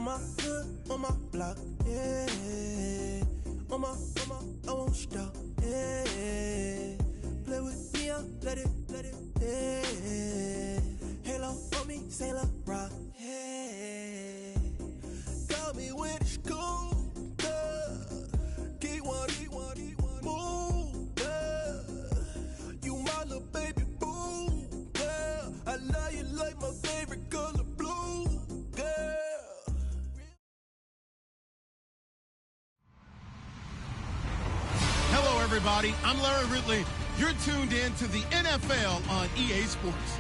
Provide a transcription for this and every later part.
my hood, on my block, yeah. On my, I won't stop, yeah. Play with me, I'll let it, yeah. Halo on me, Sailor Rock, yeah. Got me when it's cool, yeah. Keep one, move, yeah. You my little baby boo, yeah. I love you like my favorite color blue, yeah. Hello, everybody. I'm Larry Ridley. You're tuned in to the NFL on EA Sports.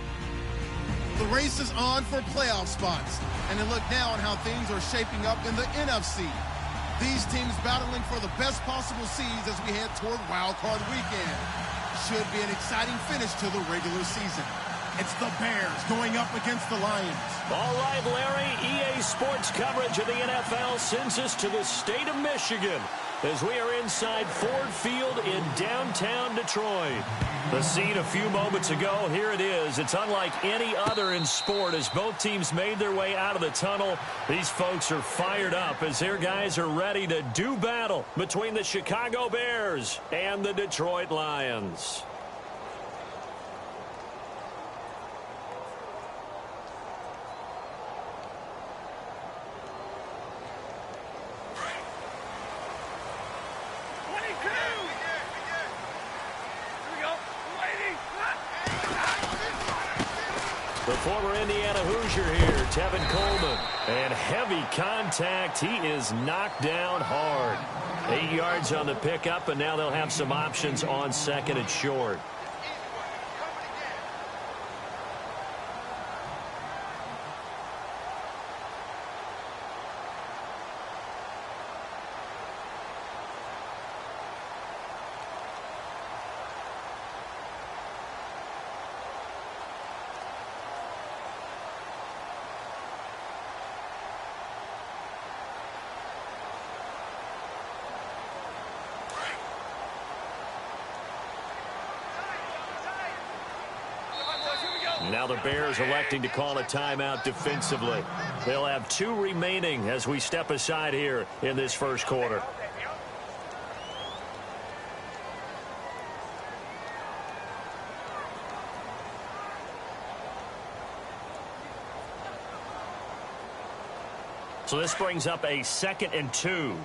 The race is on for playoff spots, and a look now on how things are shaping up in the NFC. These teams battling for the best possible seeds as we head toward Wild Card Weekend. Should be an exciting finish to the regular season. It's the Bears going up against the Lions. All right, Larry, EA Sports coverage of the NFL sends us to the state of Michigan as we are inside Ford Field in downtown Detroit. The scene a few moments ago, here it is. It's unlike any other in sport as both teams made their way out of the tunnel. These folks are fired up as their guys are ready to do battle between the Chicago Bears and the Detroit Lions. The former Indiana Hoosier here, Tevin Coleman. And heavy contact. He is knocked down hard. 8 yards on the pickup, and now they'll have some options on second and short. Now the Bears electing to call a timeout defensively. They'll have 2 remaining as we step aside here in this first quarter. So this brings up a 2nd and 2.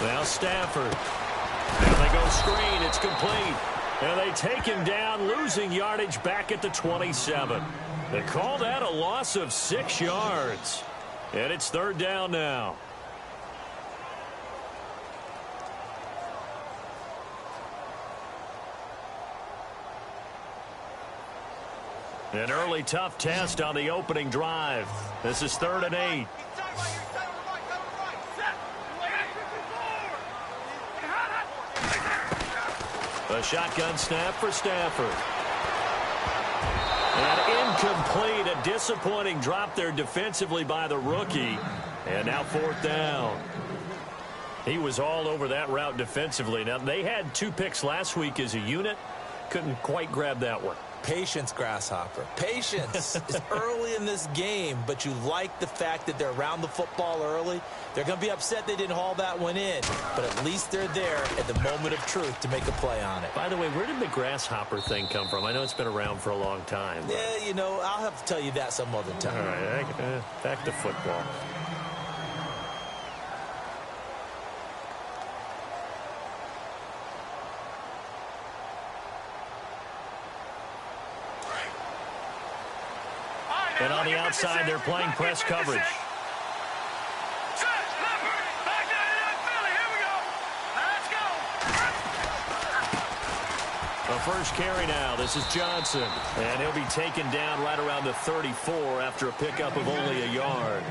Now Stafford. And they go screen. It's complete. And they take him down, losing yardage back at the 27. They call that a loss of 6 yards. And it's 3rd down now. An early tough test on the opening drive. This is 3rd and 8. A shotgun snap for Stafford. And incomplete. A disappointing drop there defensively by the rookie. And now 4th down. He was all over that route defensively. Now, they had 2 picks last week as a unit. Couldn't quite grab that one. Patience, Grasshopper. Patience. It's early in this game, but you like the fact that they're around the football early. They're going to be upset they didn't haul that one in, but at least they're there at the moment of truth to make a play on it. By the way, where did the Grasshopper thing come from? I know it's been around for a long time. But... yeah, you know, I'll have to tell you that some other time. All right, back to football. And on the outside, they're playing press coverage. The first carry now. This is Johnson. And he'll be taken down right around the 34 after a pickup of only a yard.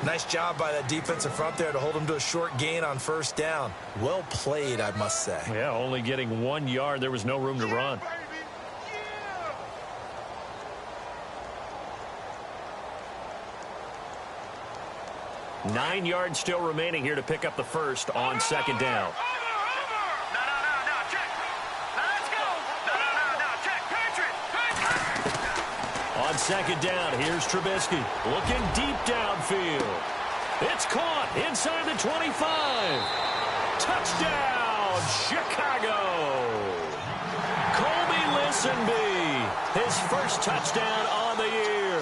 Nice job by that defensive front there to hold him to a short gain on 1st down. Well played, I must say. Yeah, only getting 1 yard. There was no room to run. Nine yards still remaining here to pick up the first on 2nd down. On second down, here's Trubisky looking deep downfield. It's caught inside the 25. Touchdown, Chicago. Colby Listenbee, his first touchdown on the year.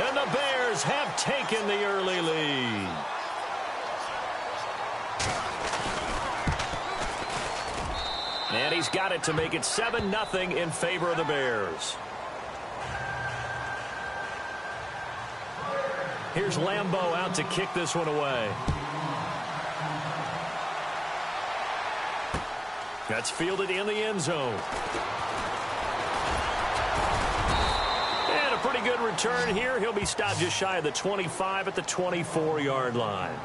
And the Bears have taken the early lead. And he's got it to make it 7-0 in favor of the Bears. Here's Lambeau out to kick this one away. That's fielded in the end zone. And a pretty good return here. He'll be stopped just shy of the 25 at the 24-yard line.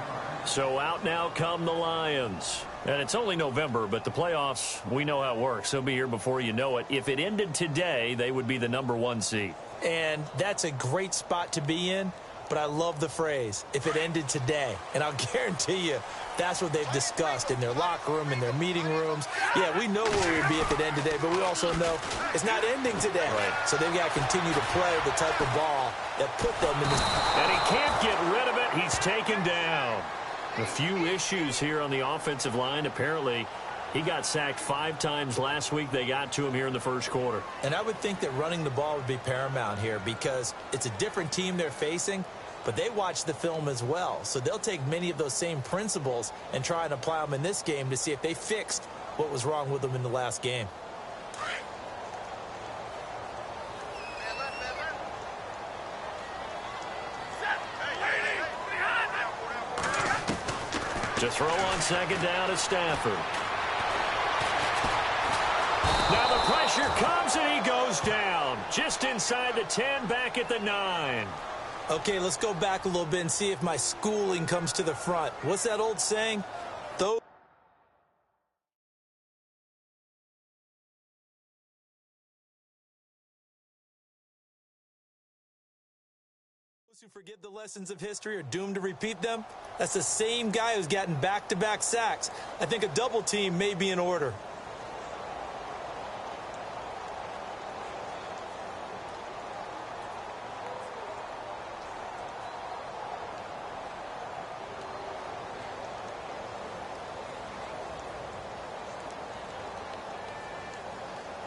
So out now come the Lions. And it's only November, but the playoffs, we know how it works. They'll be here before you know it. If it ended today, they would be the #1 seed. And that's a great spot to be in. But I love the phrase, if it ended today. And I'll guarantee you, that's what they've discussed in their locker room, in their meeting rooms. Yeah, we know where we'd be if it ended today, but we also know it's not ending today. Right. So they've got to continue to play the type of ball that put them in this. And he can't get rid of it. He's taken down. A few issues here on the offensive line. Apparently, he got sacked 5 times last week. They got to him here in the first quarter. And I would think that running the ball would be paramount here because it's a different team they're facing. But they watch the film as well. So they'll take many of those same principles and try and apply them in this game to see if they fixed what was wrong with them in the last game. To throw on second down is Stafford. Now the pressure comes and he goes down. Just inside the 10, back at the 9. Okay, let's go back a little bit and see if my schooling comes to the front. What's that old saying? Those who forget the lessons of history are doomed to repeat them. That's the same guy who's gotten back-to-back sacks. I think a double team may be in order.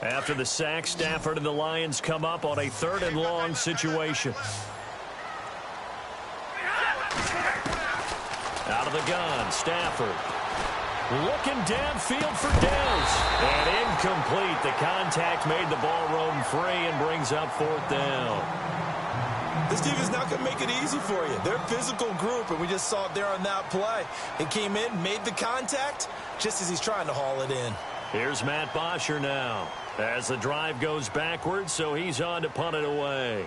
After the sack, Stafford and the Lions come up on a 3rd and long situation. Out of the gun, Stafford. Looking downfield for Dez. And incomplete. The contact made the ball roam free and brings up 4th down. This team is not going to make it easy for you. They're a physical group, and we just saw it there on that play. It came in, made the contact, just as he's trying to haul it in. Here's Matt Bosher now. As the drive goes backwards, so he's on to punt it away.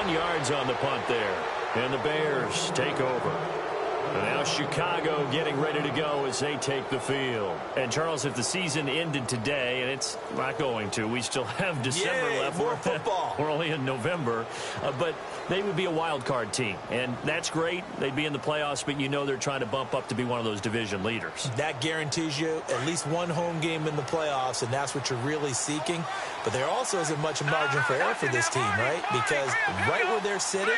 Yards on the punt there. And the Bears take over. And now Chicago getting ready to go as they take the field. And, Charles, if the season ended today, and it's not going to, we still have December left. More football. We're only in November. But they would be a wild card team. And that's great. They'd be in the playoffs, but you know they're trying to bump up to be one of those division leaders. That guarantees you at least one home game in the playoffs, and that's what you're really seeking. But there also isn't much margin for error for this team, right? Because right where they're sitting,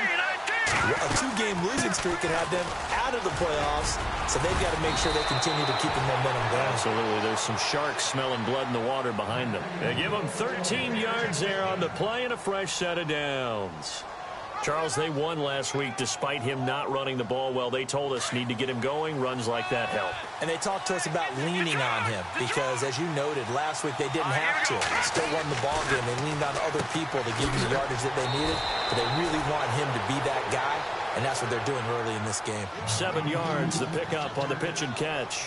a 2-game losing streak can have them out of the playoffs, so they've got to make sure they continue to keep the momentum going. Absolutely. There's some sharks smelling blood in the water behind them. They give them 13 yards there on the play and a fresh set of downs. Charles, they won last week despite him not running the ball well. They told us need to get him going. Runs like that help. And they talked to us about leaning on him because, as you noted, last week they didn't have to. Still won the ball game. They leaned on other people to give them the yardage that they needed, but they really want him to be that guy, and that's what they're doing early in this game. 7 yards, the pickup on the pitch and catch.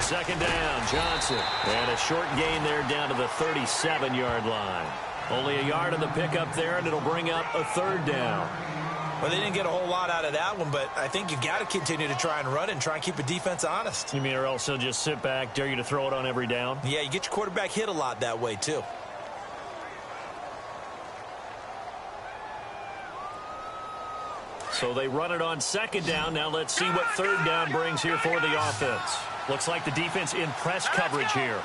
second down, Johnson. And a short gain there down to the 37-yard line. Only a yard on the pickup there, and it'll bring up a third down. Well, they didn't get a whole lot out of that one, but I think you've got to continue to try and run and try and keep the defense honest. You mean or else they'll just sit back, dare you to throw it on every down? Yeah, you get your quarterback hit a lot that way, too. So they run it on second down. Now let's see what third down brings here for the offense. Looks like the defense in press coverage here.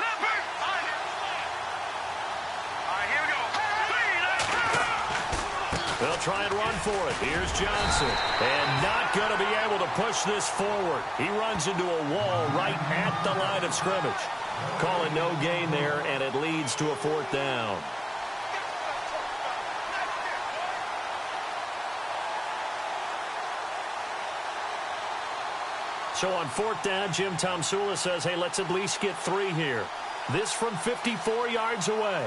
They'll try and run for it. Here's Johnson. And not going to be able to push this forward. He runs into a wall right at the line of scrimmage. Calling no gain there, and it leads to a fourth down. So on fourth down, Jim Tomsula says, hey, let's at least get 3 here. This from 54 yards away.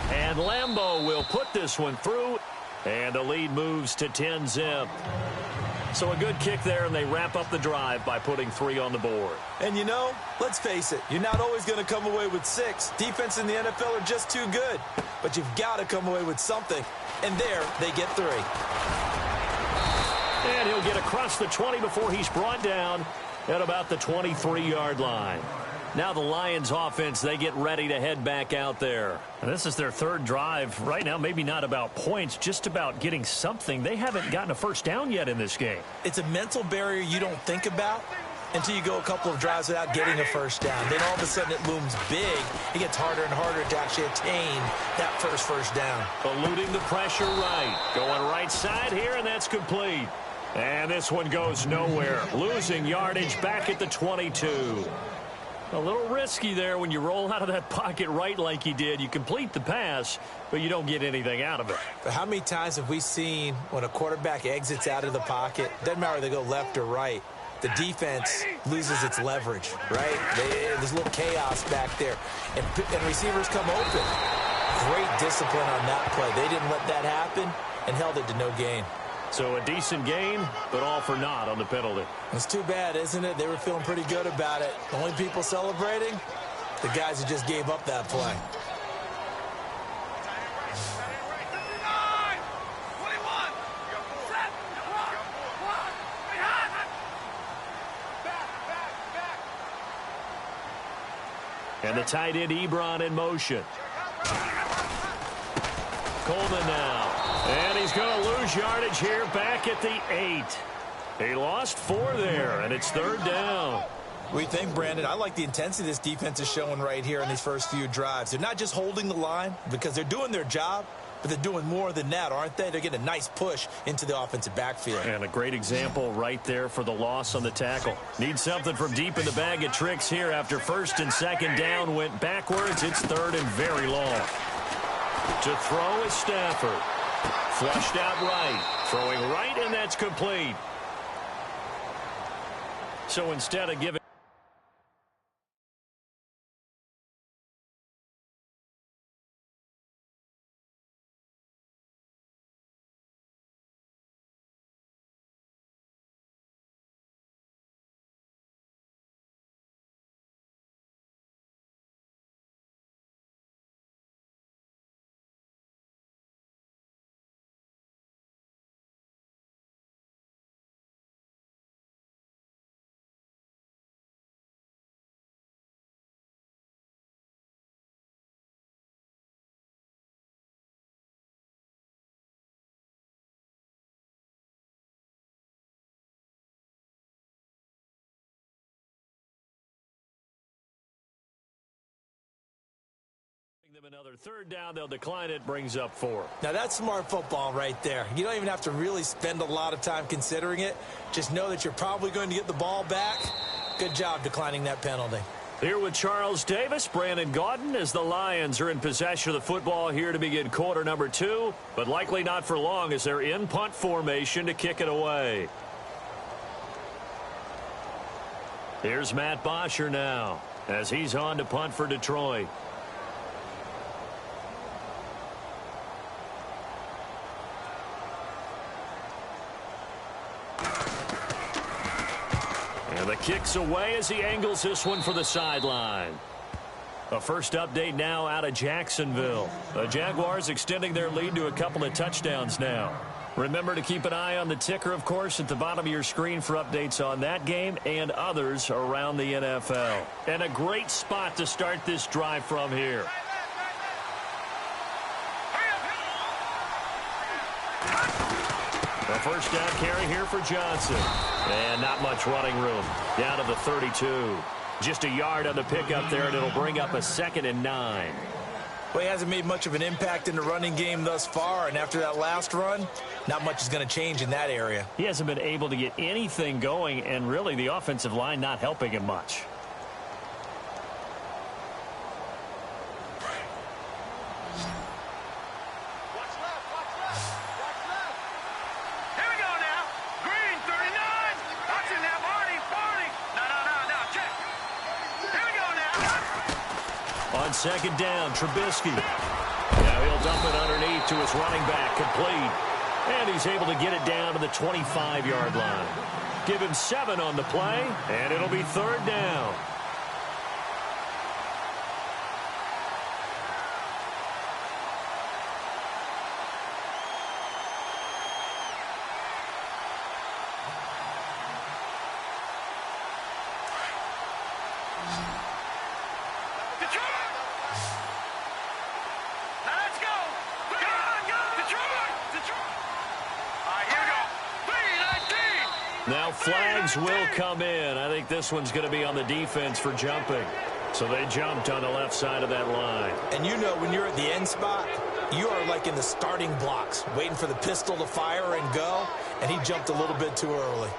And Lambeau will put this one through, and the lead moves to 10-zip. So a good kick there, and they wrap up the drive by putting 3 on the board. And, you know, let's face it, you're not always going to come away with 6. Defense in the NFL are just too good. But you've got to come away with something. And there, they get 3. And he'll get across the 20 before he's brought down at about the 23-yard line. Now the Lions offense, they get ready to head back out there. And this is their third drive. Right now, maybe not about points, just about getting something. They haven't gotten a first down yet in this game. It's a mental barrier you don't think about until you go a couple of drives without getting a first down. Then all of a sudden it looms big. It gets harder and harder to actually attain that first down. Eluding the pressure right. Going right side here, and that's complete. And this one goes nowhere. Losing yardage back at the 22. A little risky there when you roll out of that pocket right like he did. You complete the pass, but you don't get anything out of it. But how many times have we seen when a quarterback exits out of the pocket, doesn't matter if they go left or right, the defense loses its leverage, right? There's a little chaos back there, and receivers come open. Great discipline on that play. They didn't let that happen and held it to no gain. So a decent gain, but all for naught on the penalty. It's too bad, isn't it? They were feeling pretty good about it. The only people celebrating, the guys who just gave up that play. And the tight end Ebron in motion. Coleman now. And he's going to lose yardage here back at the 8. He lost 4 there, and it's third down. What do you think, Brandon? I like the intensity this defense is showing right here in these first few drives. They're not just holding the line because they're doing their job, but they're doing more than that, aren't they? They're getting a nice push into the offensive backfield. And a great example right there for the loss on the tackle. Need something from deep in the bag of tricks here after first and second down went backwards. It's third and very long. To throw is Stafford. Flushed out right. Throwing right, and that's complete. So instead of giving... them another third down, they'll decline it, brings up 4. Now that's smart football right there. You don't even have to really spend a lot of time considering it. Just know that you're probably going to get the ball back. Good job declining that penalty. Here with Charles Davis, Brandon Gaudin, as the Lions are in possession of the football here to begin quarter number 2, but likely not for long as they're in punt formation to kick it away. Here's Matt Bosher now as he's on to punt for Detroit. kick's away as he angles this one for the sideline. A first update now out of Jacksonville. The Jaguars extending their lead to a couple of touchdowns now. Remember to keep an eye on the ticker, of course, at the bottom of your screen for updates on that game and others around the NFL. And a great spot to start this drive from here. A first down carry here for Johnson. And not much running room. Down to the 32. Just a yard on the pickup there, and it'll bring up a 2nd and 9. Well, he hasn't made much of an impact in the running game thus far, and after that last run, not much is going to change in that area. He hasn't been able to get anything going, and really the offensive line not helping him much. On 2nd down, Trubisky. Now he'll dump it underneath to his running back, complete. And he's able to get it down to the 25-yard line. Give him 7 on the play, and it'll be 3rd down. Now flags will come in. I think this one's going to be on the defense for jumping. So they jumped on the left side of that line. And you know when you're at the end spot, you are like in the starting blocks, waiting for the pistol to fire and go, and he jumped a little bit too early.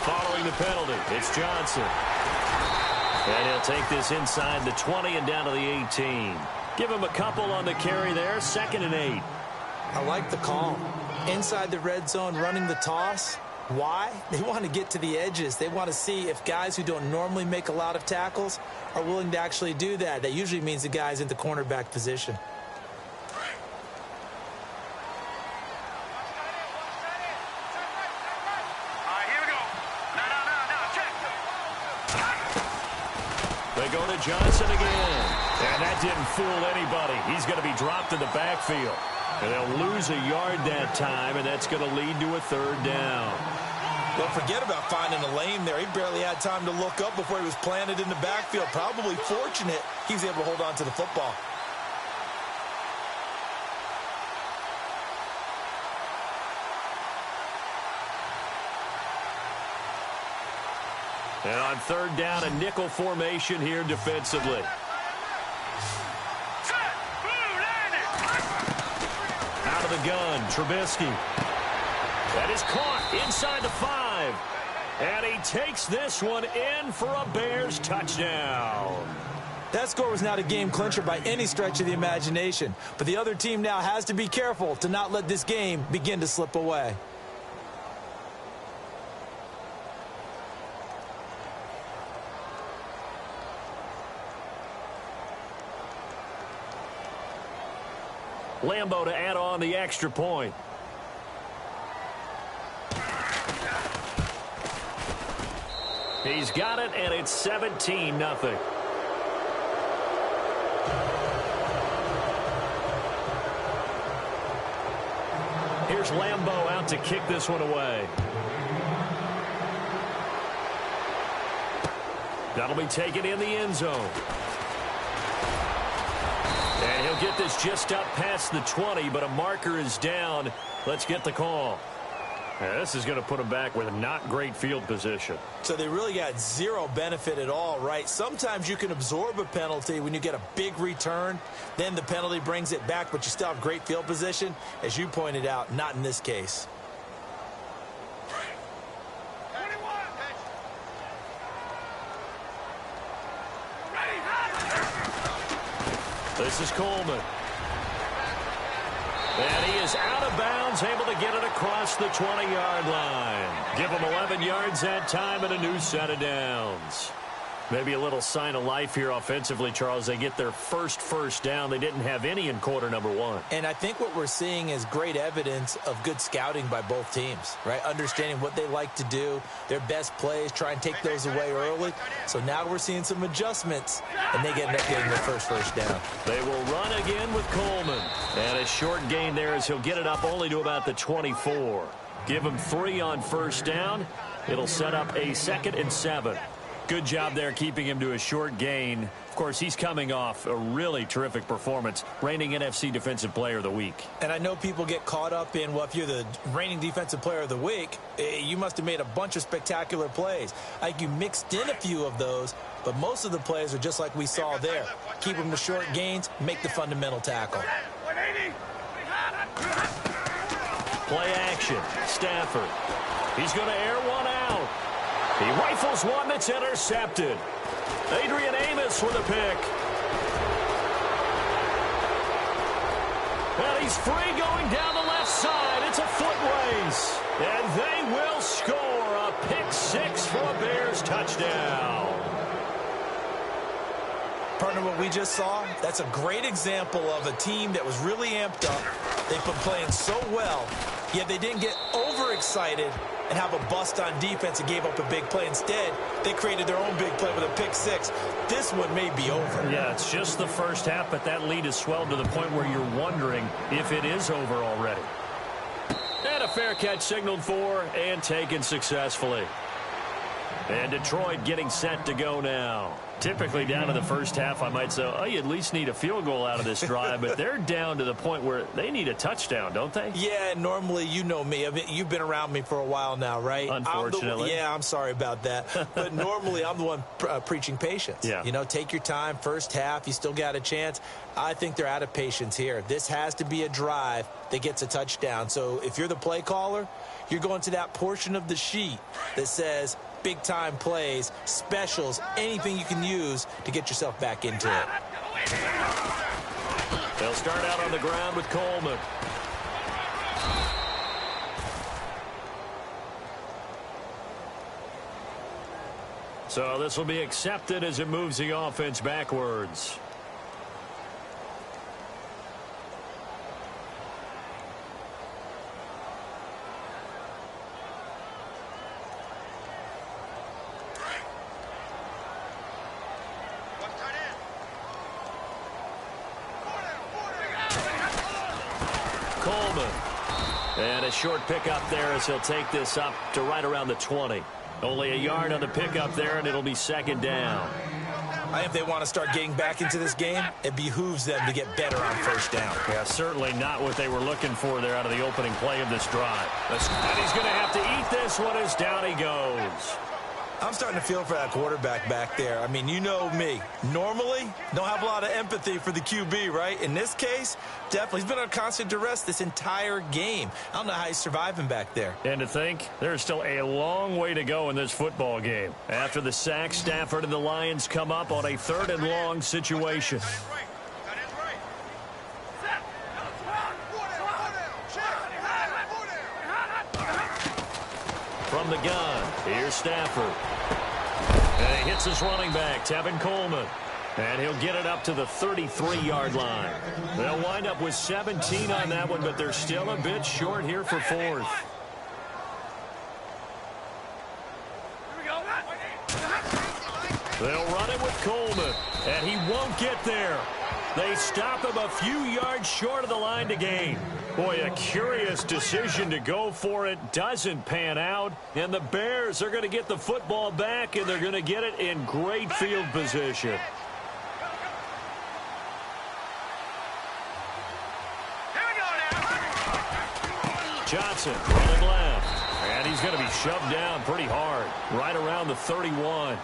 Following the penalty, it's Johnson. And he'll take this inside the 20 and down to the 18. Give him a couple on the carry there, 2nd and 8. I like the call. Inside the red zone, running the toss. Why? They want to get to the edges. They want to see if guys who don't normally make a lot of tackles are willing to actually do that. That usually means the guy's in the cornerback position. Go to Johnson again. And that didn't fool anybody. He's going to be dropped in the backfield. And they'll lose a yard that time, and that's going to lead to a 3rd down. Well, forget about finding a lane there. He barely had time to look up before he was planted in the backfield. Probably fortunate he was able to hold on to the football. And on 3rd down, a nickel formation here defensively. Out of the gun, Trubisky. That is caught inside the 5. And he takes this one in for a Bears touchdown. That score was not a game clincher by any stretch of the imagination. But the other team now has to be careful to not let this game begin to slip away. Lambo to add on the extra point. He's got it, and it's 17-0. Here's Lambo out to kick this one away. That'll be taken in the end zone. And he'll get this just up past the 20, but a marker is down. Let's get the call. Yeah, this is going to put him back with not great field position. So they really got zero benefit at all, right? Sometimes you can absorb a penalty when you get a big return. Then the penalty brings it back, but you still have great field position. As you pointed out, not in this case. This is Coleman. And he is out of bounds, able to get it across the 20-yard line. Give him 11 yards that time and a new set of downs. Maybe a little sign of life here offensively, Charles. They get their first down. They didn't have any in quarter number one. And I think what we're seeing is great evidence of good scouting by both teams, right? Understanding what they like to do, their best plays, try and take those away early. So now we're seeing some adjustments, and they end up getting their first down. They will run again with Coleman. And a short gain there as he'll get it up only to about the 24. Give him 3 on first down. It'll set up a 2nd and 7. Good job there keeping him to a short gain. Of course, he's coming off a really terrific performance, reigning NFC Defensive Player of the Week. And I know people get caught up in, well, if you're the reigning Defensive Player of the Week, you must have made a bunch of spectacular plays. I think you mixed in a few of those, but most of the plays are just like we saw there. Keep them to short gains, make the fundamental tackle. Play action. Stafford. He's going to air one out. He rifles one that's intercepted. Adrian Amos with a pick. And he's free going down the left side. It's a foot race. And they will score a pick 6 for a Bears touchdown. Partner, what we just saw, that's a great example of a team that was really amped up. They've been playing so well, yet they didn't get overexcited and have a bust on defense and gave up a big play. Instead, they created their own big play with a pick 6. This one may be over. Yeah, it's just the first half, but that lead has swelled to the point where you're wondering if it is over already. And a fair catch signaled for and taken successfully. And Detroit getting set to go now. Typically down to the first half, I might say, oh, you at least need a field goal out of this drive, but they're down to the point where they need a touchdown, don't they? Yeah, normally, you know me. I mean, you've been around me for a while now, right? Unfortunately. I'm sorry about that. But normally, I'm the one preaching patience. Yeah. You know, take your time. First half, you still got a chance. I think they're out of patience here. This has to be a drive that gets a touchdown. So if you're the play caller, you're going to that portion of the sheet that says big-time plays, specials, anything you can use to get yourself back into it. They'll start out on the ground with Coleman. So this will be accepted as it moves the offense backwards. Coleman. And a short pickup there as he'll take this up to right around the 20. Only a yard on the pickup there, and it'll be 2nd down. I think if they want to start getting back into this game, it behooves them to get better on first down. Yeah, certainly not what they were looking for there out of the opening play of this drive. And he's going to have to eat this one as down he goes. I'm starting to feel for that quarterback back there. I mean, you know me. Normally, don't have a lot of empathy for the QB, right? In this case, definitely. He's been on constant duress this entire game. I don't know how he's surviving back there. And to think, there's still a long way to go in this football game. After the sack, Stafford and the Lions come up on a 3rd and long situation. From the gun, here's Stafford. And he hits his running back, Tevin Coleman. And he'll get it up to the 33-yard line. They'll wind up with 17 on that one, but they're still a bit short here for 4th. They'll run it with Coleman, and he won't get there. They stop him a few yards short of the line to gain. Boy, a curious decision to go for it. Doesn't pan out. And the Bears are going to get the football back, and they're going to get it in great field position. Johnson running left. And he's going to be shoved down pretty hard. Right around the 31.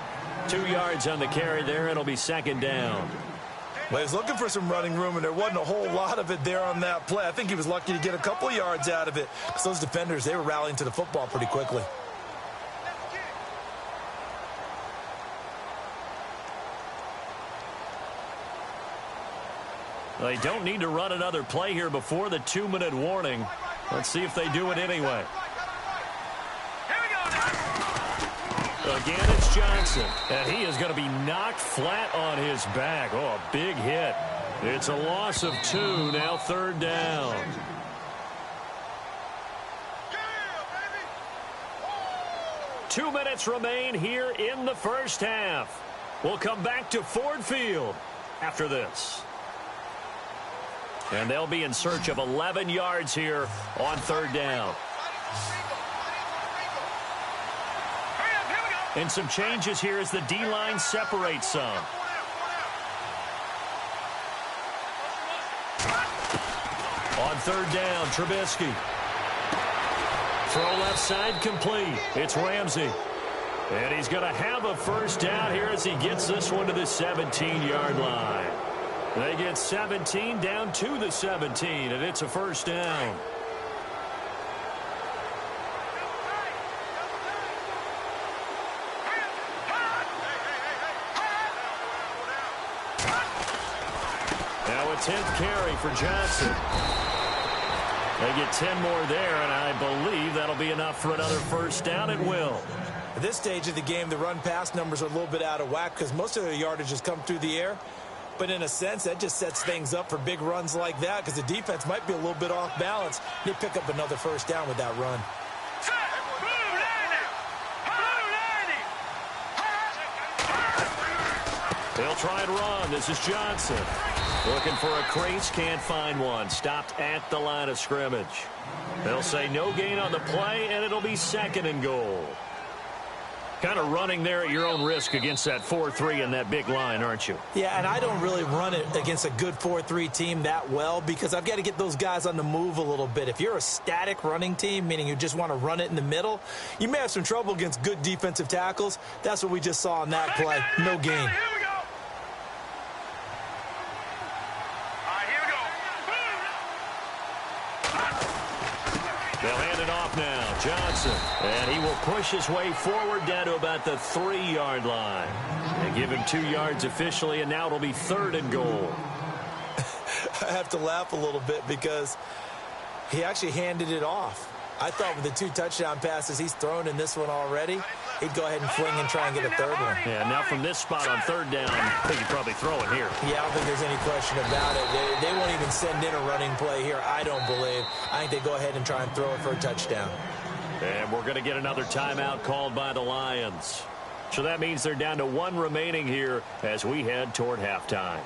2 yards on the carry there. It'll be 2nd down. Well, he was looking for some running room, and there wasn't a whole lot of it there on that play. I think he was lucky to get a couple yards out of it. Because those defenders, they were rallying to the football pretty quickly. They don't need to run another play here before the 2-minute warning. Let's see if they do it anyway. Again, it's Johnson. And he is going to be knocked flat on his back. Oh, a big hit. It's a loss of 2, now 3rd down. Yeah, 2 minutes remain here in the first half. We'll come back to Ford Field after this. And they'll be in search of 11 yards here on 3rd down. And some changes here as the D-line separates some. On 3rd down, Trubisky. Throw left side complete. It's Ramsey. And he's going to have a first down here as he gets this one to the 17-yard line. They get 17 down to the 17, and it's a first down. Now a 10th carry for Johnson. They get 10 more there, and I believe that'll be enough for another first down. It will. At this stage of the game, the run-pass numbers are a little bit out of whack because most of their yardage has come through the air. But in a sense, that just sets things up for big runs like that because the defense might be a little bit off balance. They pick up another first down with that run. They'll try and run. This is Johnson. Looking for a crease, can't find one. Stopped at the line of scrimmage. They'll say no gain on the play, and it'll be 2nd and goal. Kind of running there at your own risk against that 4-3 and that big line, aren't you? Yeah, and I don't really run it against a good 4-3 team that well because I've got to get those guys on the move a little bit. If you're a static running team, meaning you just want to run it in the middle, you may have some trouble against good defensive tackles. That's what we just saw on that play. No gain. They'll hand it off now. Johnson. And he will push his way forward down to about the 3-yard line. They give him 2 yards officially, and now it'll be 3rd and goal. I have to laugh a little bit because he actually handed it off. I thought with the 2 touchdown passes he's thrown in this one already, he'd go ahead and fling and try and get a 3rd one. Yeah, now from this spot on 3rd down, I think he'd probably throw it here. Yeah, I don't think there's any question about it. They won't even send in a running play here, I don't believe. I think they go ahead and try and throw it for a touchdown. And we're going to get another timeout called by the Lions. So that means they're down to 1 remaining here as we head toward halftime.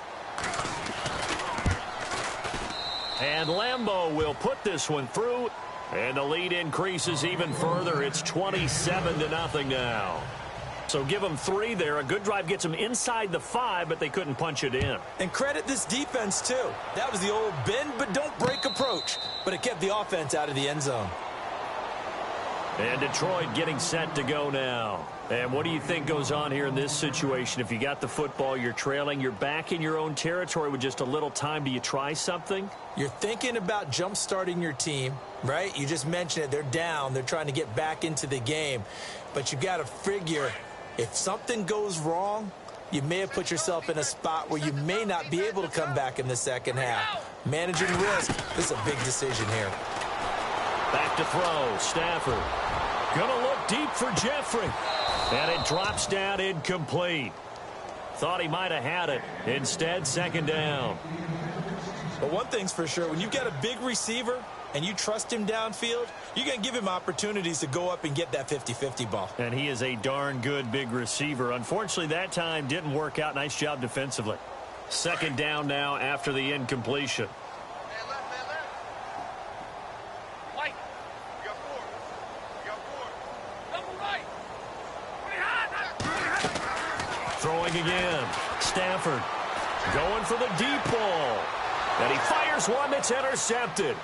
And Lambeau will put this one through. And the lead increases even further. It's 27-0 now. So give them 3 there. A good drive gets them inside the 5, but they couldn't punch it in. And credit this defense, too. That was the old bend but don't break approach. But it kept the offense out of the end zone. And Detroit getting set to go now. And what do you think goes on here in this situation? If you got the football, you're trailing, you're back in your own territory with just a little time. Do you try something? You're thinking about jump-starting your team, right? You just mentioned it. They're down. They're trying to get back into the game. But you got to figure if something goes wrong, you may have put yourself in a spot where you may not be able to come back in the second half. Managing risk, this is a big decision here. Back to throw. Stafford. Gonna look deep for Jeffrey. And it drops down incomplete. Thought he might have had it. Instead, 2nd down. But one thing's for sure, when you've got a big receiver and you trust him downfield, you're going to give him opportunities to go up and get that 50-50 ball. And he is a darn good big receiver. Unfortunately, that time didn't work out. Nice job defensively. 2nd down now after the incompletion. Throwing again. Stafford going for the deep ball. And he fires one that's intercepted.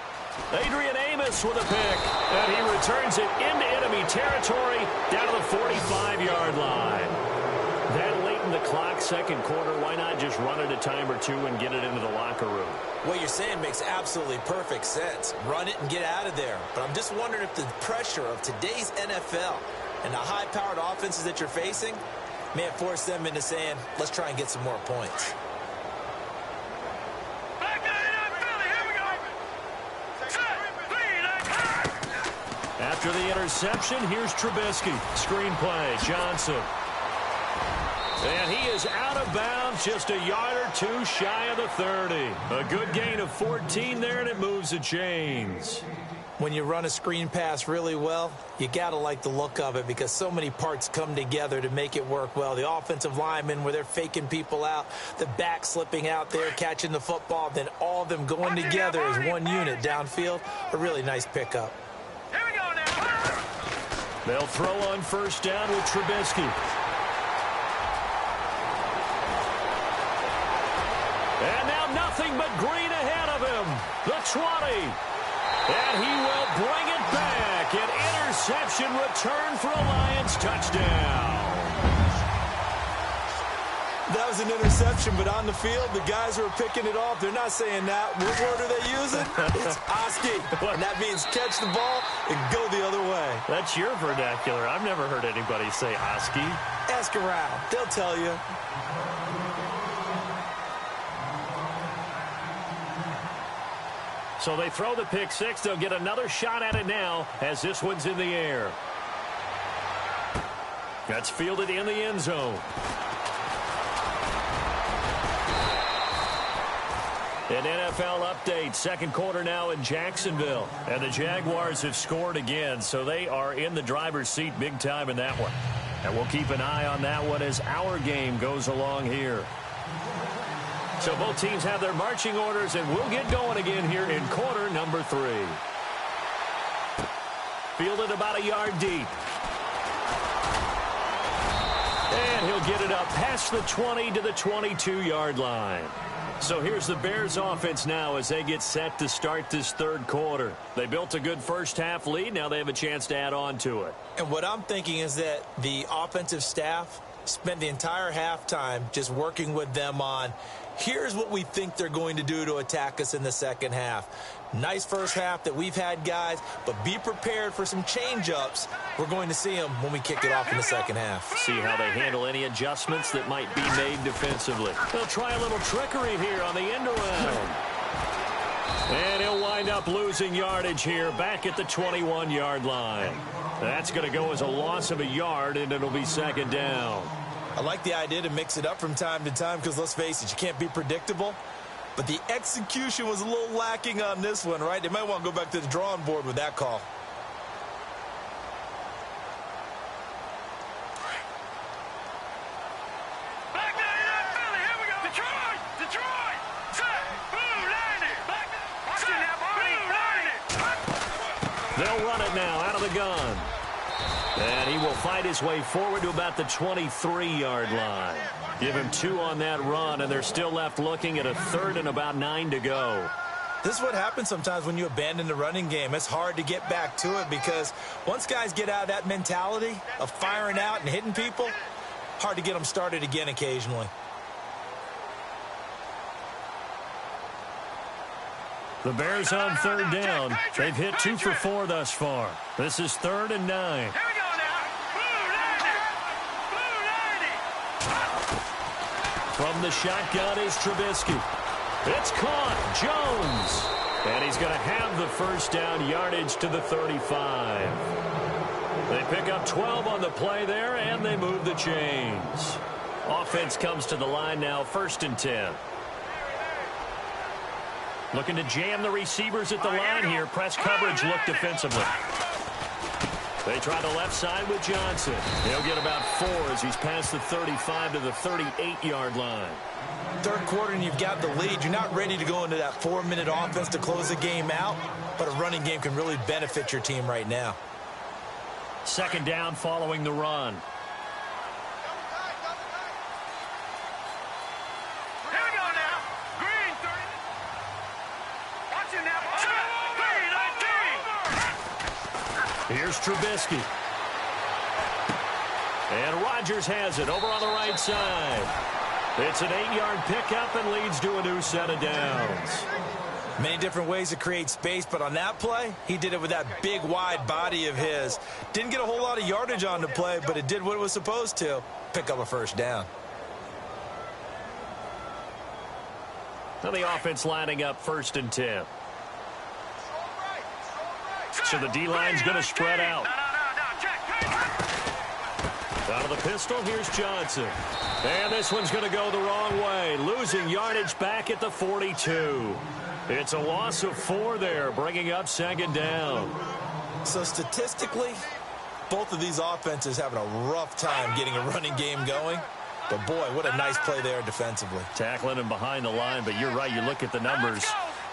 Adrian Amos with a pick. And he returns it into enemy territory down to the 45-yard line. That late in the clock, 2nd quarter, why not just run it a time or 2 and get it into the locker room? What you're saying makes absolutely perfect sense. Run it and get out of there. But I'm just wondering if the pressure of today's NFL and the high-powered offenses that you're facing may have forced them into saying, let's try and get some more points. At After the interception, here's Trubisky. Screenplay, Johnson. And he is out of bounds, just a yard or two shy of the 30. A good gain of 14 there, and it moves the chains. When you run a screen pass really well, you got to like the look of it because so many parts come together to make it work well. The offensive linemen, where they're faking people out, the back slipping out there, catching the football, then all of them going together as one unit downfield. A really nice pickup. Here we go now. They'll throw on first down with Trubisky. And now nothing but green ahead of him. The 20. And he will bring it back. An interception return for a Lions touchdown. That was an interception, but on the field, the guys who are picking it off, they're not saying that. What word are they using? It's Oski. And that means catch the ball and go the other way. That's your vernacular. I've never heard anybody say Oski. Ask around. They'll tell you. So they throw the pick six. They'll get another shot at it now as this one's in the air. That's fielded in the end zone. An NFL update. Second quarter now in Jacksonville. And the Jaguars have scored again, so they are in the driver's seat big time in that one. And we'll keep an eye on that one as our game goes along here. So both teams have their marching orders, and we'll get going again here in quarter number 3. Fielded about a yard deep. And he'll get it up past the 20 to the 22-yard line. So here's the Bears offense now as they get set to start this third quarter. They built a good first-half lead. Now they have a chance to add on to it. And what I'm thinking is that the offensive staff spent the entire halftime just working with them on, here's what we think they're going to do to attack us in the second half. Nice first half that we've had, guys, but be prepared for some change-ups. We're going to see them when we kick it off in the second half. See how they handle any adjustments that might be made defensively. They'll try a little trickery here on the end around. And he'll wind up losing yardage here back at the 21-yard line. That's going to go as a loss of a yard, and it'll be second down. I like the idea to mix it up from time to time because, let's face it, you can't be predictable. But the execution was a little lacking on this one, right? They might want to go back to the drawing board with that call. Back there in that Philly. Here we go. Detroit. Detroit. Set. Blue, landing. Back there. Watch it now, Blue, landing. They'll run it now out of the gun. And he will fight his way forward to about the 23-yard line. Give him 2 on that run, and they're still left looking at a third and about 9 to go. This is what happens sometimes when you abandon the running game. It's hard to get back to it because once guys get out of that mentality of firing out and hitting people, hard to get them started again occasionally. The Bears on third down. They've hit 2 for 4 thus far. This is 3rd and 9. Here we go now. Blue, landing. Blue, landing. From the shotgun is Trubisky. It's caught. Jones. And he's going to have the first down, yardage to the 35. They pick up 12 on the play there, and they move the chains. Offense comes to the line now, 1st and 10. Looking to jam the receivers at the line here. Press coverage look defensively. They try the left side with Johnson. He'll get about 4 as he's past the 35 to the 38-yard line. Third quarter and you've got the lead. You're not ready to go into that 4-minute offense to close the game out, but a running game can really benefit your team right now. Second down following the run. Here we go now. Green, 30. Watch it now. Green, on 3. Here's Trubisky. And Rodgers has it over on the right side. It's an 8-yard pickup and leads to a new set of downs. Many different ways to create space, but on that play, he did it with that big, wide body of his. Didn't get a whole lot of yardage on the play, but it did what it was supposed to. Pick up a first down. Now the offense lining up 1st and 10. So the D-line's going to spread out. No, check. Out of the pistol, here's Johnson. And this one's going to go the wrong way, losing yardage back at the 42. It's a loss of 4 there, bringing up second down. So statistically, both of these offenses having a rough time getting a running game going. But, boy, what a nice play there defensively. Tackling him behind the line, but you're right. You look at the numbers.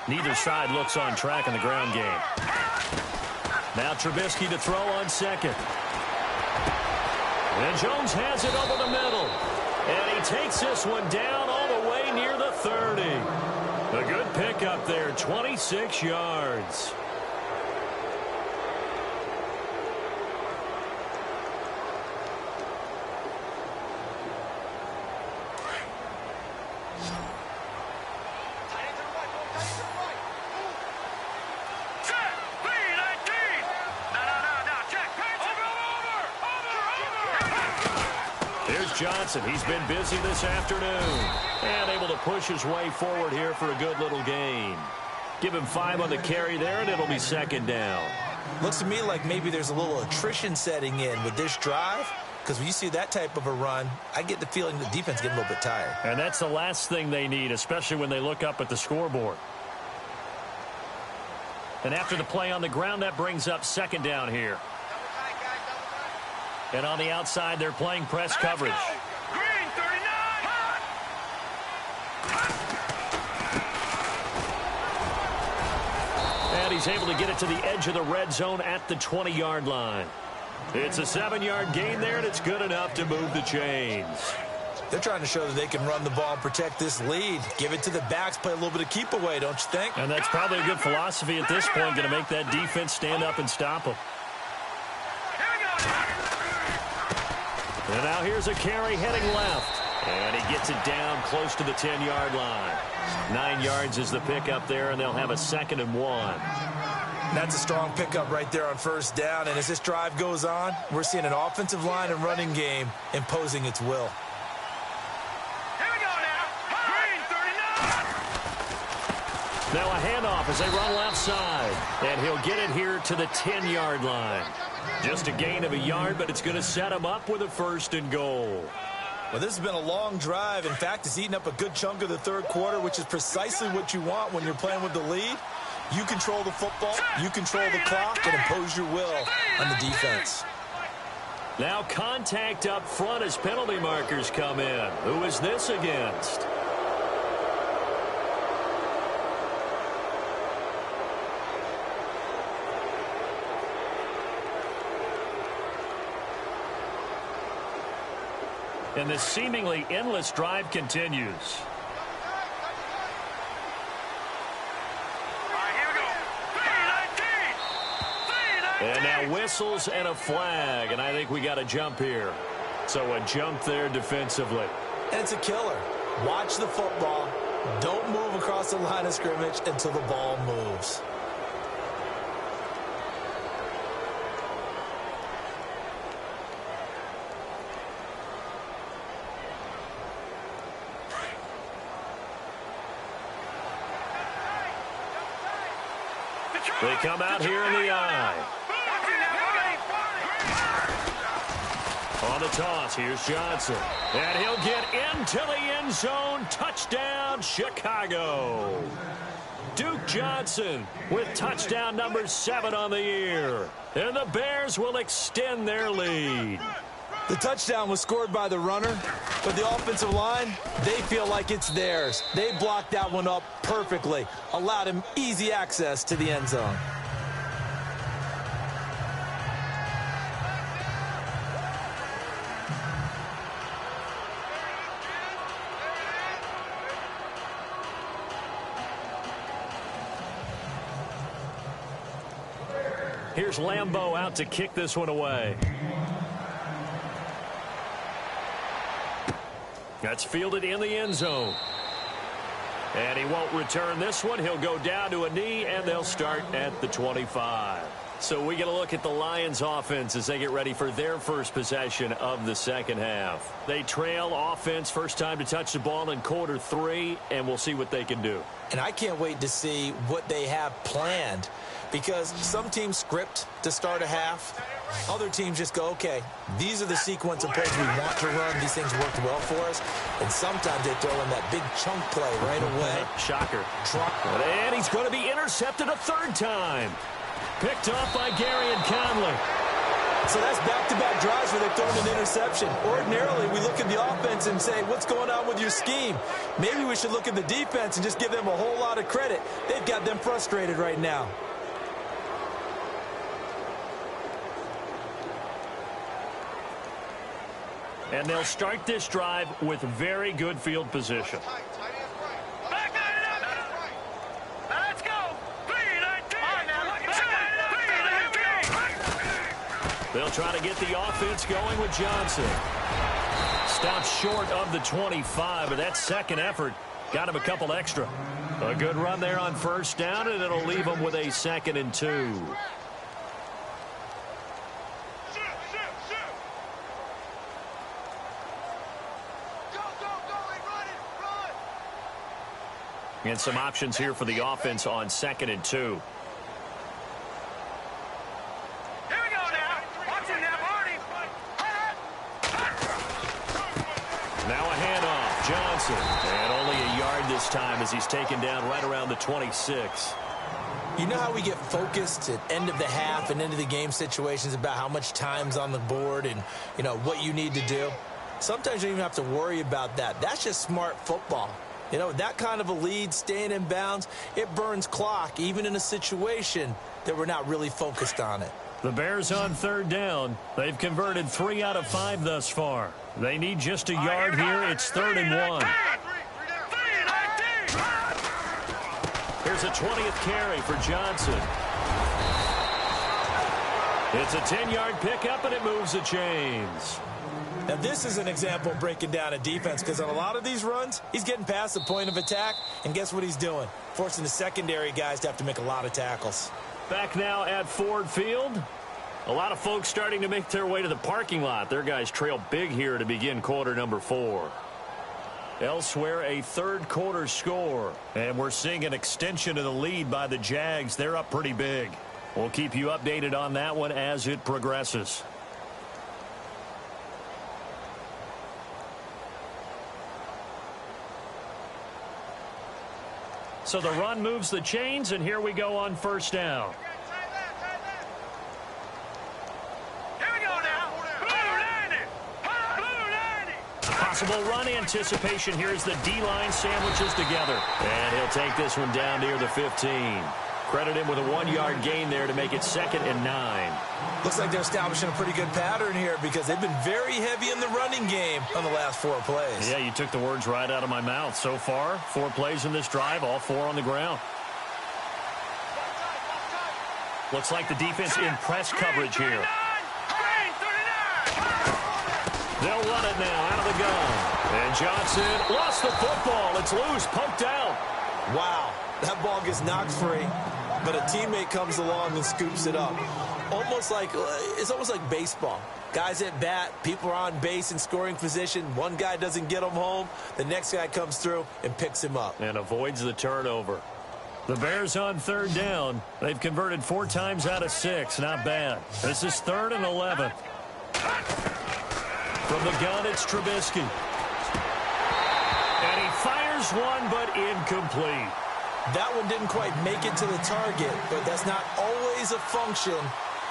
Neither side looks on track in the ground game. Now Trubisky to throw on second. And Jones has it over the middle. And he takes this one down all the way near the 30. A good pickup there, 26 yards. Johnson, he's been busy this afternoon and able to push his way forward here for a good little gain. Give him 5 on the carry there, and it'll be second down. Looks to me like maybe there's a little attrition setting in with this drive, because when you see that type of a run, I get the feeling the defense getting a little bit tired. And that's the last thing they need, especially when they look up at the scoreboard. And after the play on the ground, that brings up second down here. And on the outside, they're playing press coverage. Green 39. And he's able to get it to the edge of the red zone at the 20-yard line. It's a 7-yard gain there, and it's good enough to move the chains. They're trying to show that they can run the ball and protect this lead. Give it to the backs, play a little bit of keep away, don't you think? And that's probably a good philosophy at this point, going to make that defense stand up and stop them. And now here's a carry heading left. And he gets it down close to the 10-yard line. 9 yards is the pickup there, and they'll have a 2nd and 1. That's a strong pickup right there on first down. And as this drive goes on, we're seeing an offensive line and running game imposing its will. Here we go now. Green 39. Now a handoff as they run left side. And he'll get it here to the 10-yard line. Just a gain of a yard, but it's going to set him up with a 1st and goal. Well, this has been a long drive. In fact, it's eaten up a good chunk of the third quarter, which is precisely what you want when you're playing with the lead. You control the football, you control the clock, and impose your will on the defense. Now contact up front as penalty markers come in. Who is this against? And this seemingly endless drive continues. All right, here we go. 3-19. And now whistles and a flag, and I think we got a jump here. So a jump there defensively. And it's a killer. Watch the football. Don't move across the line of scrimmage until the ball moves. They come out here in the eye. On the toss, here's Johnson. And he'll get into the end zone. Touchdown, Chicago. Duke Johnson with touchdown number 7 on the year. And the Bears will extend their lead. The touchdown was scored by the runner, but the offensive line, they feel like it's theirs. They blocked that one up perfectly, allowed him easy access to the end zone. Here's Lambeau out to kick this one away. That's fielded in the end zone. And he won't return this one. He'll go down to a knee, and they'll start at the 25. So we get a look at the Lions offense as they get ready for their first possession of the second half. They trail offense, first time to touch the ball in quarter 3, and we'll see what they can do. And I can't wait to see what they have planned. because some teams script to start a half. Other teams just go, okay, these are the sequence of plays we want to run. These things worked well for us. And sometimes they throw in that big chunk play right away. Shocker. And he's going to be intercepted a third time. Picked off by Gary and Conley. So that's back-to-back drives where they've thrown an interception. Ordinarily, we look at the offense and say, what's going on with your scheme? Maybe we should look at the defense and just give them a whole lot of credit. They've got them frustrated right now. And they'll start this drive with very good field position. Let's go. They'll try to get the offense going with Johnson. Stops short of the 25, but that second effort got him a couple extra. A good run there on first down, and it'll leave him with a 2nd and 2. And some options here for the offense on 2nd and 2. Here we go now. Watch it now, Marty. Now a handoff. Johnson. And only a yard this time as he's taken down right around the 26. You know how we get focused at end of the half and into the game situations about how much time's on the board and, you know, what you need to do? Sometimes you don't even have to worry about that. That's just smart football. You know, that kind of a lead, staying in bounds, it burns clock, even in a situation that we're not really focused on it. The Bears on 3rd down. They've converted 3 out of 5 thus far. They need just a yard here. It's 3rd and 1. Here's a 20th carry for Johnson. It's a 10-yard pickup, and it moves the chains. Now, this is an example of breaking down a defense because on a lot of these runs, he's getting past the point of attack, and guess what he's doing? Forcing the secondary guys to have to make a lot of tackles. Back now at Ford Field. A lot of folks starting to make their way to the parking lot. Their guys trail big here to begin quarter number 4. Elsewhere, a third-quarter score. And we're seeing an extension of the lead by the Jags. They're up pretty big. We'll keep you updated on that one as it progresses. So the run moves the chains, and here we go on first down. Here we go now. Blue 90. Possible run anticipation here as the D-line sandwiches together. And he'll take this one down near the 15. Credit him with a 1-yard gain there to make it 2nd and 9. Looks like they're establishing a pretty good pattern here because they've been very heavy in the running game on the last 4 plays. Yeah, you took the words right out of my mouth. So far, 4 plays in this drive, all 4 on the ground. Looks like the defense in press coverage here. They'll run it now out of the gun. And Johnson lost the football. It's loose, poked out. Wow, that ball gets knocked free, but a teammate comes along and scoops it up. It's almost like baseball. Guys at bat, people are on base in scoring position. One guy doesn't get him home. The next guy comes through and picks him up. And avoids the turnover. The Bears on 3rd down. They've converted 4 times out of 6. Not bad. This is 3rd and 11. From the gun, it's Trubisky. And he fires one, but incomplete. That one didn't quite make it to the target, but that's not always a function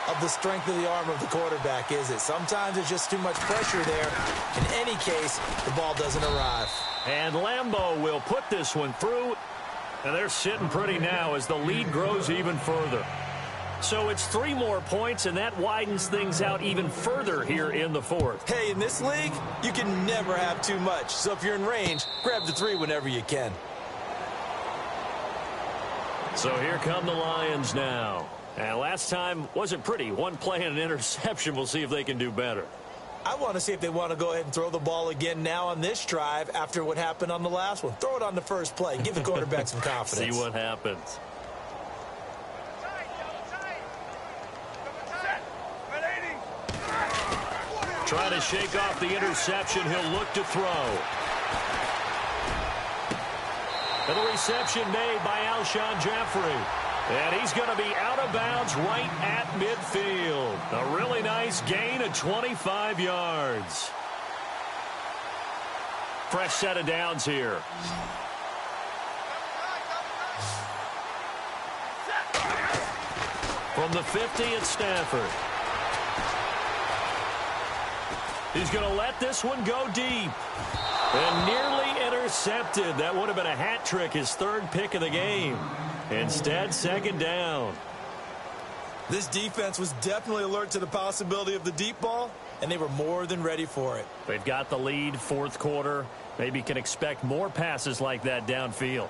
of the strength of the arm of the quarterback, is it? Sometimes there's just too much pressure there. In any case, the ball doesn't arrive. And Lambeau will put this one through. And they're sitting pretty now as the lead grows even further. So it's 3 more points, and that widens things out even further here in the 4th. Hey, in this league, you can never have too much. So if you're in range, grab the 3 whenever you can. So here come the Lions now. And last time wasn't pretty. 1 play and an interception. We'll see if they can do better. I want to see if they want to go ahead and throw the ball again now on this drive after what happened on the last one. Throw it on the first play. Give the quarterback some confidence. See what happens. Trying to shake off the interception. He'll look to throw. And the reception made by Alshon Jeffrey. And he's going to be out of bounds right at midfield. A really nice gain of 25 yards. Fresh set of downs here. From the 50, it's Stafford. He's going to let this one go deep. And nearly intercepted. That would have been a hat trick, his third pick of the game. Instead, second down. This defense was definitely alert to the possibility of the deep ball, and they were more than ready for it. They've got the lead, fourth quarter. Maybe can expect more passes like that downfield.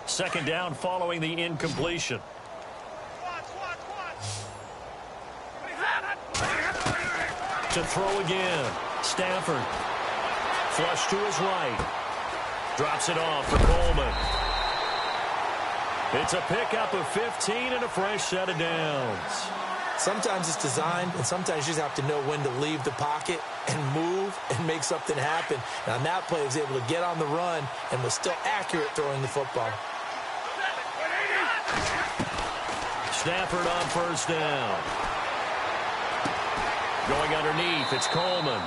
Second down following the incompletion. To throw again. Stafford. Flush to his right. Drops it off for Coleman. It's a pickup of 15 and a fresh set of downs. Sometimes it's designed, and sometimes you just have to know when to leave the pocket and move and make something happen. And on that play, he was able to get on the run and was still accurate throwing the football. Stafford on first down. Going underneath, it's Coleman.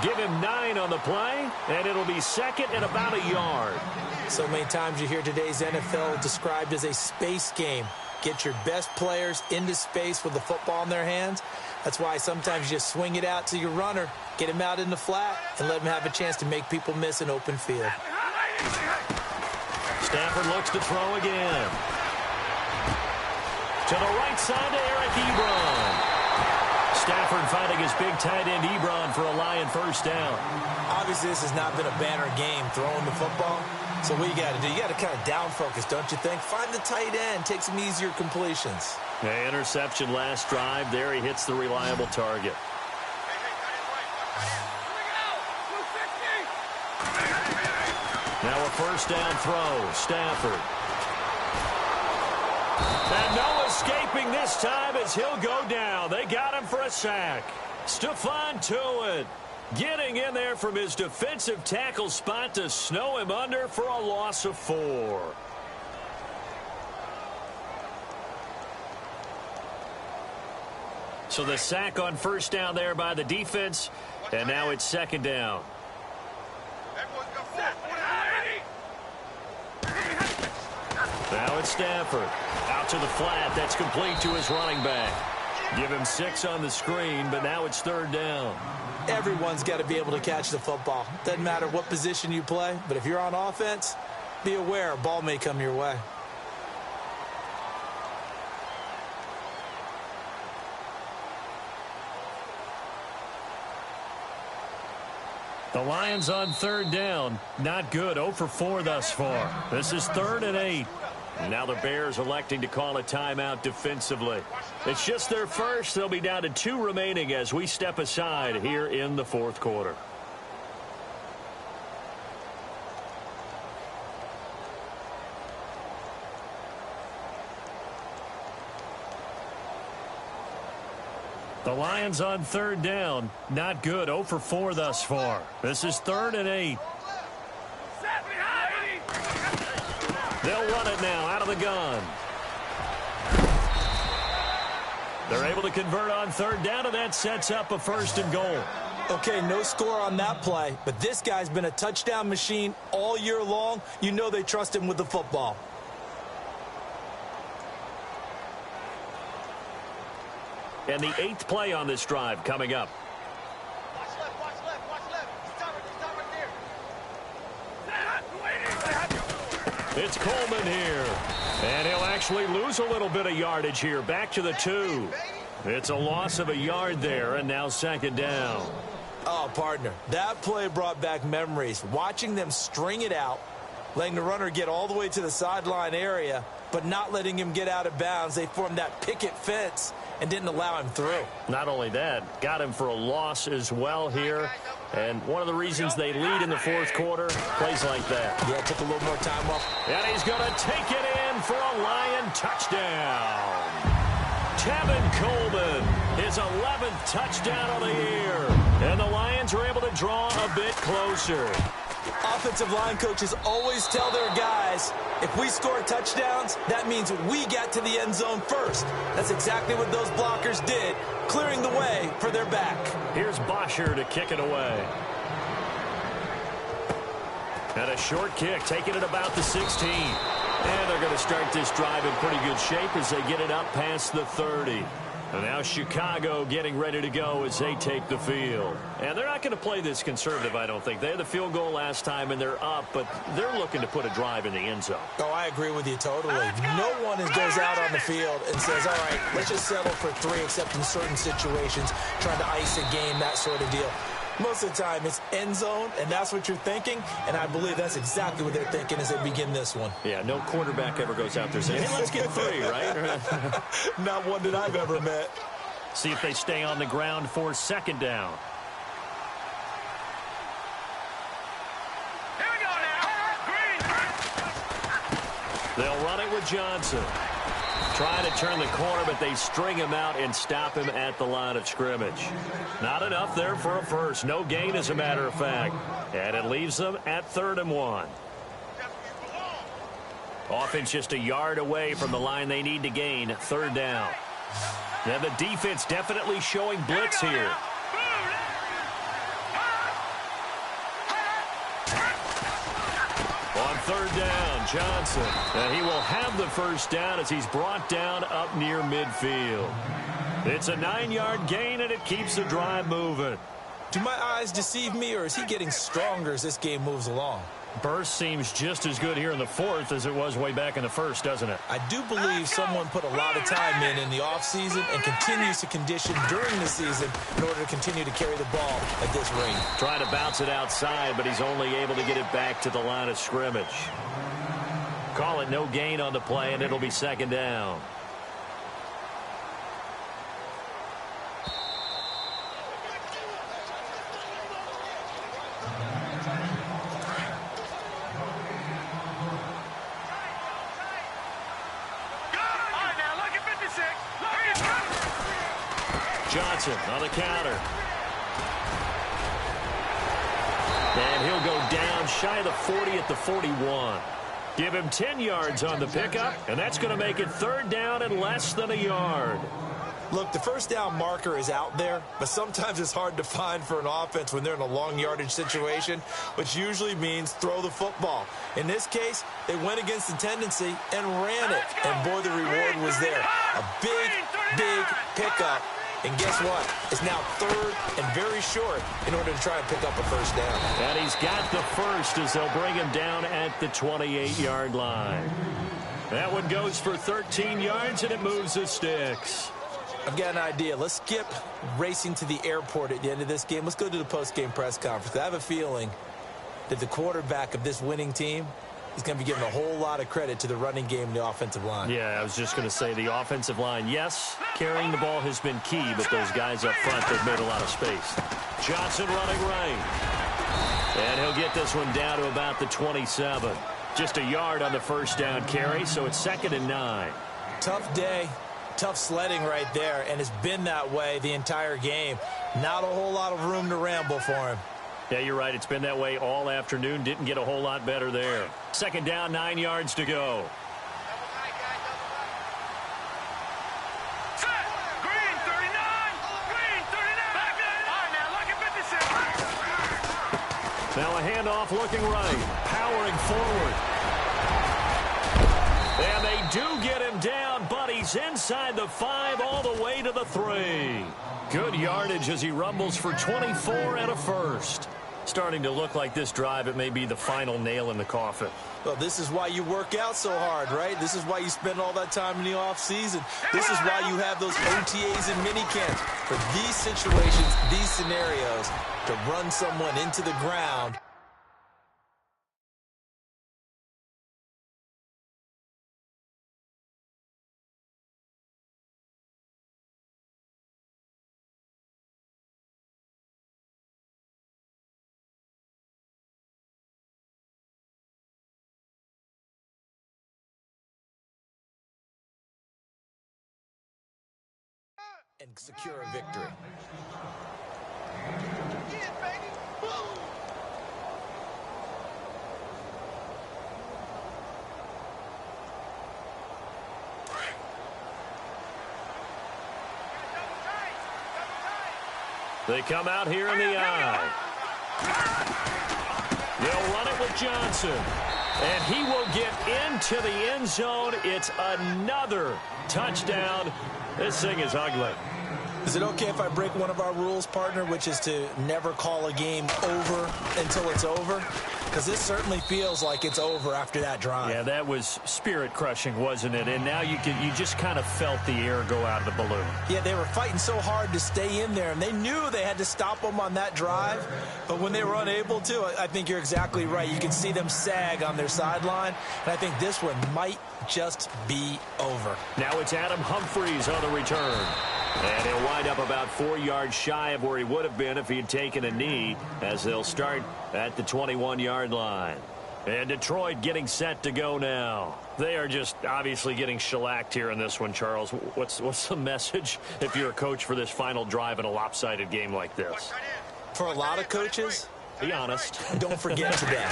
Give him 9 on the play, and it'll be second and about a yard. So many times you hear today's NFL described as a space game. Get your best players into space with the football in their hands. That's why sometimes you just swing it out to your runner, get him out in the flat, and let him have a chance to make people miss an open field. Stafford looks to throw again. To the right side to Eric Ebron. Stafford finding his big tight end Ebron for a Lion first down. Obviously, this has not been a banner game throwing the football. So what you got to do, you got to kind of down focus, don't you think? Find the tight end, take some easier completions. The interception last drive. There he hits the reliable target. Now a first down throw. Stafford. And no escaping this time as he'll go down. They got him for a sack. Stephon Tuitt getting in there from his defensive tackle spot to snow him under for a loss of 4. So the sack on first down there by the defense, and now it's second down. Now it's Stafford. Out to the flat. That's complete to his running back. Give him 6 on the screen, but now it's third down. Everyone's got to be able to catch the football. Doesn't matter what position you play, but if you're on offense, be aware a ball may come your way. The Lions on third down. Not good. 0 for 4 thus far. This is 3rd and 8. Now the Bears electing to call a timeout defensively. It's just their first. They'll be down to 2 remaining as we step aside here in the fourth quarter. The Lions on third down. Not good. 0 for 4 thus far. This is 3rd and 8. They'll run it now out of the gun. They're able to convert on third down, and that sets up a 1st and goal. Okay, no score on that play, but this guy's been a touchdown machine all year long. You know they trust him with the football. And the 8th play on this drive coming up. Watch left, watch left, watch left. Stop right there. It's Coleman here. And he'll actually lose a little bit of yardage here. Back to the 2. It's a loss of a yard there, and now second down. Oh, partner, that play brought back memories. Watching them string it out, letting the runner get all the way to the sideline area, but not letting him get out of bounds. They formed that picket fence and didn't allow him through. Not only that, got him for a loss as well here. And one of the reasons they lead in the fourth quarter, plays like that. Yeah, took a little more time off. And he's going to take it in in for a Lion touchdown. Tevin Coleman, his 11th touchdown of the year. And the Lions are able to draw a bit closer. Offensive line coaches always tell their guys, if we score touchdowns, that means we get to the end zone first. That's exactly what those blockers did, clearing the way for their back. Here's Bosher to kick it away. And a short kick, taking it about the 16. And they're going to start this drive in pretty good shape as they get it up past the 30. And now Chicago getting ready to go as they take the field. And they're not going to play this conservative, I don't think. They had the field goal last time, and they're up, but they're looking to put a drive in the end zone. Oh, I agree with you totally. No one goes out on the field and says, all right, let's just settle for 3, except in certain situations, trying to ice a game, that sort of deal. Most of the time, it's end zone, and that's what you're thinking, and I believe that's exactly what they're thinking as they begin this one. Yeah, no quarterback ever goes out there saying, hey, let's get 3, right? Not one that I've ever met. See if they stay on the ground for second down. Here we go now. Green. They'll run it with Johnson. Trying to turn the corner, but they string him out and stop him at the line of scrimmage. Not enough there for a first. No gain, as a matter of fact. And it leaves them at 3rd and 1. Offense just a yard away from the line they need to gain. 3rd down. Now the defense definitely showing blitz here. On 3rd down, Johnson. And he will have the first down as he's brought down up near midfield. It's a 9-yard gain, and it keeps the drive moving. Do my eyes deceive me, or is he getting stronger as this game moves along? Burst seems just as good here in the 4th as it was way back in the 1st, doesn't it? I do believe someone put a lot of time in the offseason and continues to condition during the season in order to continue to carry the ball at this rate. Trying to bounce it outside, but he's only able to get it back to the line of scrimmage. Call it no gain on the play, and it'll be 2nd down. Johnson on the counter. And he'll go down shy of the 40 at the 41. Give him 10 yards on the pickup, and that's going to make it 3rd down and less than a yard. Look, the first down marker is out there, but sometimes it's hard to find for an offense when they're in a long yardage situation, which usually means throw the football. In this case, they went against the tendency and ran it, and boy, the reward was there. A big, big pickup. And guess what? It's now 3rd and very short in order to try and pick up a first down. And he's got the first as they'll bring him down at the 28-yard line. That one goes for 13 yards, and it moves the sticks. I've got an idea. Let's skip racing to the airport at the end of this game. Let's go to the post-game press conference. I have a feeling that the quarterback of this winning team is going to be giving a whole lot of credit to the running game and the offensive line. Yeah, I was just going to say the offensive line, yes, carrying the ball has been key, but those guys up front, they've made a lot of space. Johnson running right. And he'll get this one down to about the 27. Just a yard on the first down carry, so it's 2nd and 9. Tough day. Tough sledding right there, and it's been that way the entire game. Not a whole lot of room to ramble for him. Yeah, you're right. It's been that way all afternoon. Didn't get a whole lot better there. 2nd down, 9 yards to go. Set. Green 39. Green 39. Back there. All right, now look at 56. Now a handoff looking right. Powering forward. And they do get him down, but he's inside the 5 all the way to the 3. Good yardage as he rumbles for 24 and a first. Starting to look like this drive, it may be the final nail in the coffin. Well, this is why you work out so hard, right? This is why you spend all that time in the offseason. This is why you have those OTAs and minicamps. For these situations, these scenarios, to run someone into the ground and secure a victory. They come out here in the eye. They'll run it with Johnson. And he will get into the end zone. It's another touchdown. This thing is ugly. Is it okay if I break one of our rules, partner, which is to never call a game over until it's over? Because this certainly feels like it's over after that drive. Yeah, that was spirit-crushing, wasn't it? And now you just kind of felt the air go out of the balloon. Yeah, they were fighting so hard to stay in there, and they knew they had to stop them on that drive. But when they were unable to, I think you're exactly right. You can see them sag on their sideline, and I think this one might just be over. Now it's Adam Humphries on the return. And he'll wind up about 4 yards shy of where he would have been if he had taken a knee, as they'll start at the 21-yard line. And Detroit getting set to go now. They are just obviously getting shellacked here in this one, Charles. What's the message if you're a coach for this final drive in a lopsided game like this? For a lot of coaches, be honest. Don't forget today.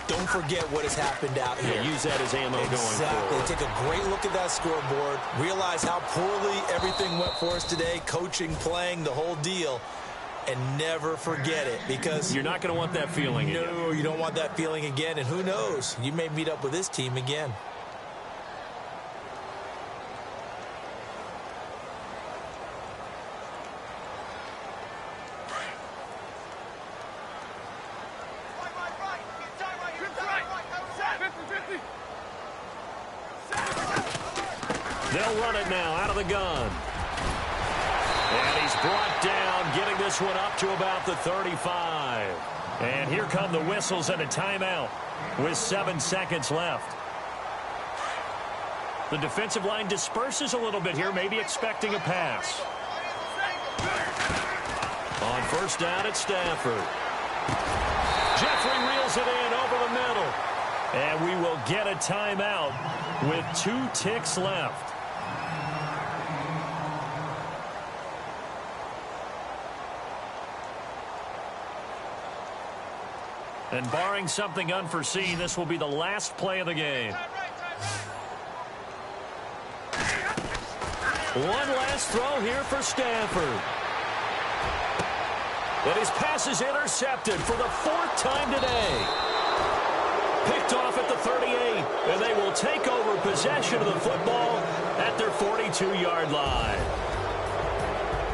Don't forget what has happened out here. Yeah, use that as ammo going forward. Take a great look at that scoreboard. Realize how poorly everything went for us today. Coaching, playing, the whole deal. And never forget it, because you're not going to want that feeling again. No, you don't want that feeling again. And who knows? You may meet up with this team again. They'll run it now out of the gun. And he's brought down, getting this one up to about the 35. And here come the whistles and a timeout with 7 seconds left. The defensive line disperses a little bit here, maybe expecting a pass. On first down, it's Stafford. Jeffrey reels it in over the middle. And we will get a timeout with 2 ticks left. And barring something unforeseen, this will be the last play of the game. One last throw here for Stafford. And his pass is intercepted for the 4th time today. Picked off at the 38, and they will take over possession of the football at their 42-yard line.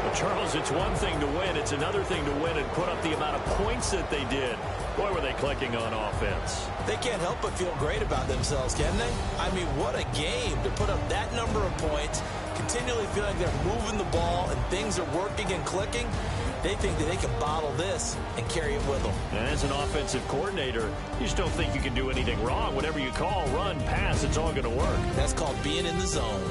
Well, Charles, it's one thing to win. It's another thing to win and put up the amount of points that they did. Boy, were they clicking on offense. They can't help but feel great about themselves, can they? I mean, what a game to put up that number of points, continually feeling they're moving the ball and things are working and clicking. They think that they can bottle this and carry it with them. And as an offensive coordinator, you just don't think you can do anything wrong. Whatever you call, run, pass, it's all going to work. That's called being in the zone.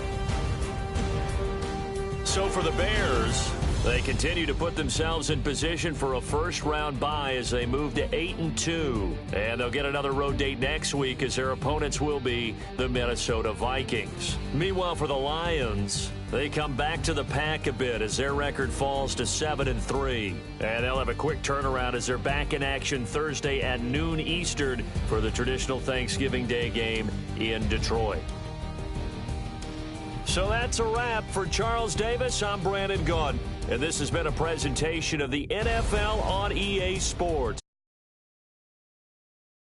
So for the Bears, they continue to put themselves in position for a first-round bye as they move to 8-2. And they'll get another road date next week as their opponents will be the Minnesota Vikings. Meanwhile, for the Lions, they come back to the pack a bit as their record falls to 7-3. And they'll have a quick turnaround as they're back in action Thursday at noon Eastern for the traditional Thanksgiving Day game in Detroit. So that's a wrap. For Charles Davis, I'm Brandon Gaudin, and this has been a presentation of the NFL on EA Sports.